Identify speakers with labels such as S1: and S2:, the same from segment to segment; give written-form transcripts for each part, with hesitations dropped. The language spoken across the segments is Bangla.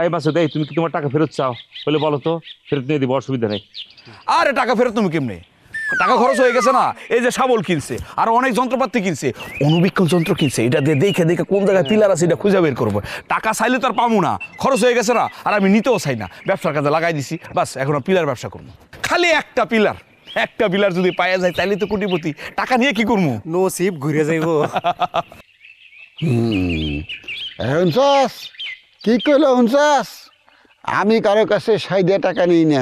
S1: এই মাসুদ, এই তুমি কি তোমার টাকা ফেরত চাও? বলে বলো তো, ফেরত নিয়ে দিব, অসুবিধা নেই।
S2: আরে টাকা ফেরত তুমি কেমনে? টাকা খরচ হয়ে গেছে না, এই যে শাবল কিনছে আর অনেক যন্ত্রপাতি কিনছে, অনুবীক্ষণ যন্ত্র কিনছে, এটা দিয়ে দেখে দেখে কোন জায়গায় পিলার আছে এটা খুঁজে বের করবো। টাকা চাইলে তো আর পাবো না, খরচ হয়ে গেছে না, আর আমি নিতেও চাই না, ব্যবসার কাজে লাগাই দিছি, বাস এখন পিলার ব্যবসা করবো। খালি একটা পিলার যদি পাওয়া যায় তাইলে তো কোটিপতি। টাকা নিয়ে কি করবো?
S3: নসিব ঘুরে যাইব।
S4: শুনছস কি কইল? শুনছস, আমি কারো কাছে সাইদে টাকা নিই না,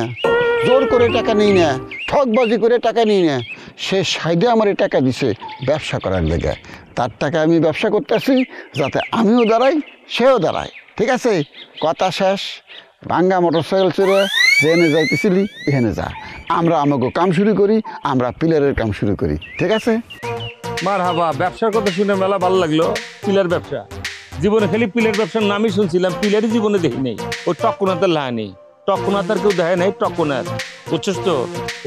S4: জোর করে টাকা নিই না, ঠকবাজি করে টাকা নিই না। সে সাইদে আমার টাকা দিছে ব্যবসা করার লেগে, তার টাকা আমি ব্যবসা করতেছি যাতে আমিও দাঁড়াই সেও দাঁড়ায়। ঠিক আছে, কথা শেষ। ভাঙ্গা মোটরসাইকেল চড়ে যেখানে যাইতেছিলি এখানে যা, আমরা আমাকে কাম শুরু করি, আমরা পিলারের কাম শুরু করি। ঠিক আছে?
S1: মারহাবা, ব্যবসার কথা শুনে মেলা ভালো লাগলো। পিলার ব্যবসা জীবনে খালি পিলার ব্যবসার নামই শুনছিলাম, পিলারই জীবনে দেখি নেই। ও টকুনাতার লা নেই, টকুনাতার কেউ দেখে নাই, টকুনার, বুঝছিস তো?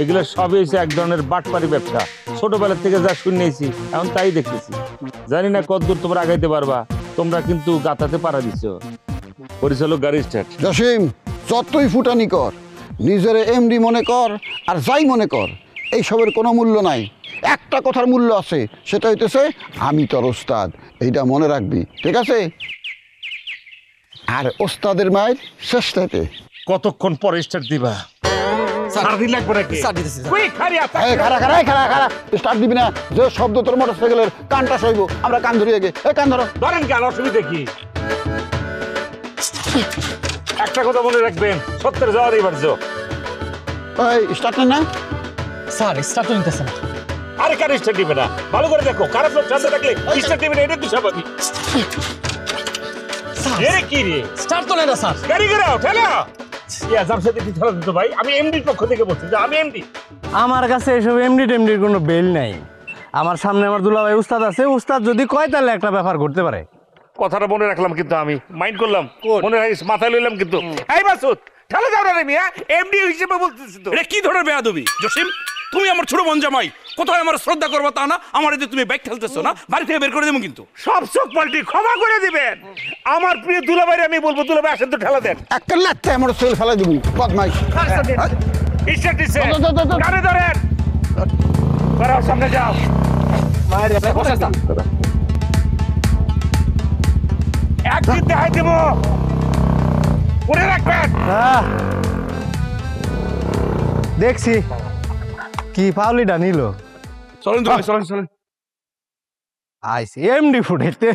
S1: এগুলো সবই হচ্ছে এক ধরনের বাটপারি ব্যবসা। ছোটবেলার থেকে যা শুনেছি এখন তাই দেখতেছি। জানি না কতদূর তোমরা আগাইতে পারবা, তোমরা কিন্তু গাতাতে পারা দিচ্ছ। পরিচালক গাড়ি স্টার্ট।
S4: জসিম, যতই ফুটানি কর, নিজের এমডি মনে কর আর যাই মনে কর, এইসবের কোনো মূল্য নাই। একটা কথার মূল্য আছে, সেটা হইতেছে আমি তোর ওস্তাদ, এইটা মনে রাখবি। ঠিক আছে? আর ওস্তাদের মায়ের শেষটাতে
S1: কতক্ষণ পরে স্টার্ট দিবা?
S4: স্টার্ট দিবি না, যে শব্দ তোর মোটর সাইকেলের কানটা সইব, আমরা কান ধরিয়ে গে। এই কান ধরো।
S1: ধরেন কেন, অসুবিধা কি? একটা কথা মনে রাখবেন, সত্যের যাওয়ার এবার যাও।
S4: এই স্টার্ট না?
S3: স্যার স্টার্ট নিতেছে না।
S1: আরে কার স্টার্ট দিবে না? ভালো করে দেখো, খারাপ লোক সাথে থাকলে স্টার্ট দিবে না, এটা তো স্বাভাবিক। এরে কি রে,
S3: স্টার্ট তো নেই না স্যার।
S1: গাড়ি ঘোরাও, ঠেলা। জামশেদ কি ঠেলা দিত ভাই? আমি এমডির পক্ষ থেকে বলছি যে আমি এমডি।
S5: আমার কাছে এসব এমডি টেমডির কোনো বেল নাই। আমার সামনে আমার দুলাভাই উস্তাদ আছে, উস্তাদ যদি কয় তাহলে একটা ব্যাপার ঘটতে পারে।
S1: কথাটা মনে রাখলাম, কিন্তু আমি মাইন্ড করলাম, মনে রাখিস, মাথায় লইলাম কিন্তু। এই মাসুদ, ঠেলা যাও না রে মিয়া, এমডি হিসেবে বলতেছি তো।
S2: এটা কি ধরনের বেয়াদবি জসিম? তুমি আমার ছোট বোন জামাই, কোথায় আমার শ্রদ্ধা করবা তা না, আমার এতে তুমি বাইক ঠেলতেছো না, বাড়ি থেকে বের করে দেবো কিন্তু।
S1: সব চোখ পাল্টি ক্ষমা করে দিবেন। আমার প্রিয় দুলাভাইরে আমি বলবো, দুলাভাই আসেন তো ঠেলা দেন।
S4: একটা লাথে আমার সেল ফেলা দিবি, বদমাইশ।
S1: স্টার্ট দিছে,
S4: ধর, ধর, ধর।
S1: গাড়ি ধরেন, করাও, সামনে যাও। একদিন দেখাই দেব, মনে রাখবেন।
S5: দেখছি কি পাউলিটা নিল।
S2: চলেন তো ভাই, চলেন চলেন।
S5: আইসি এমডি ফুটাইতে।